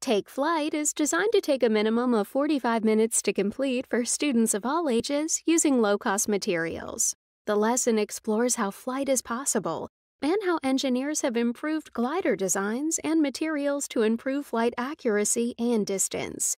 Take Flight is designed to take a minimum of 45 minutes to complete for students of all ages using low-cost materials. The lesson explores how flight is possible and how engineers have improved glider designs and materials to improve flight accuracy and distance.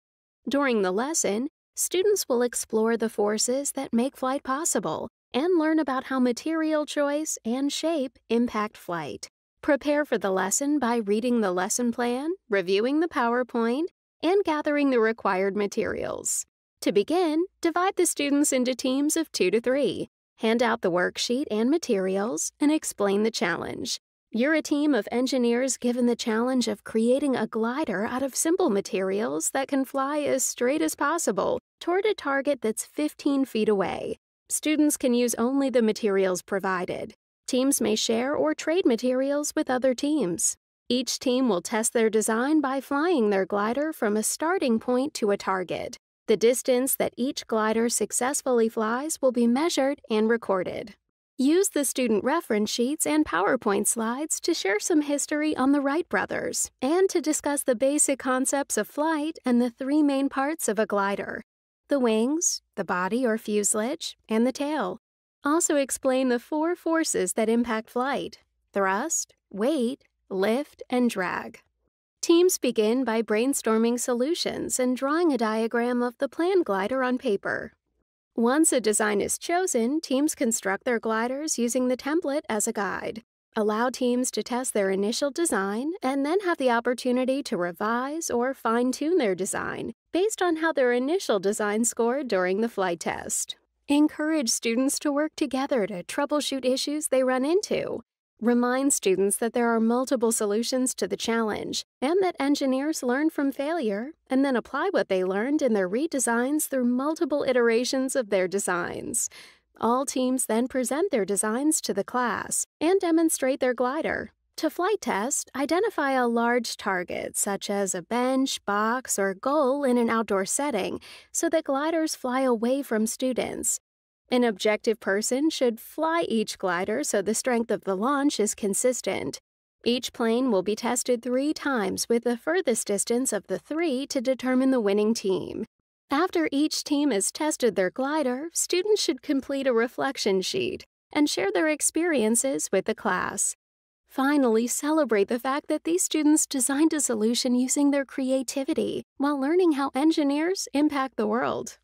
During the lesson, students will explore the forces that make flight possible and learn about how material choice and shape impact flight. Prepare for the lesson by reading the lesson plan, reviewing the PowerPoint, and gathering the required materials. To begin, divide the students into teams of 2 to 3. Hand out the worksheet and materials, and explain the challenge. You're a team of engineers given the challenge of creating a glider out of simple materials that can fly as straight as possible toward a target that's 15 feet away. Students can use only the materials provided. Teams may share or trade materials with other teams. Each team will test their design by flying their glider from a starting point to a target. The distance that each glider successfully flies will be measured and recorded. Use the student reference sheets and PowerPoint slides to share some history on the Wright brothers and to discuss the basic concepts of flight and the 3 main parts of a glider: the wings, the body or fuselage, and the tail. Also explain the 4 forces that impact flight: thrust, weight, lift, and drag. Teams begin by brainstorming solutions and drawing a diagram of the planned glider on paper. Once a design is chosen, teams construct their gliders using the template as a guide. Allow teams to test their initial design and then have the opportunity to revise or fine-tune their design based on how their initial design scored during the flight test. Encourage students to work together to troubleshoot issues they run into. Remind students that there are multiple solutions to the challenge and that engineers learn from failure and then apply what they learned in their redesigns through multiple iterations of their designs. All teams then present their designs to the class and demonstrate their glider. To flight test, identify a large target such as a bench, box, or goal in an outdoor setting so that gliders fly away from students. An objective person should fly each glider so the strength of the launch is consistent. Each plane will be tested 3 times with the furthest distance of the 3 to determine the winning team. After each team has tested their glider, students should complete a reflection sheet and share their experiences with the class. Finally, celebrate the fact that these students designed a solution using their creativity while learning how engineers impact the world.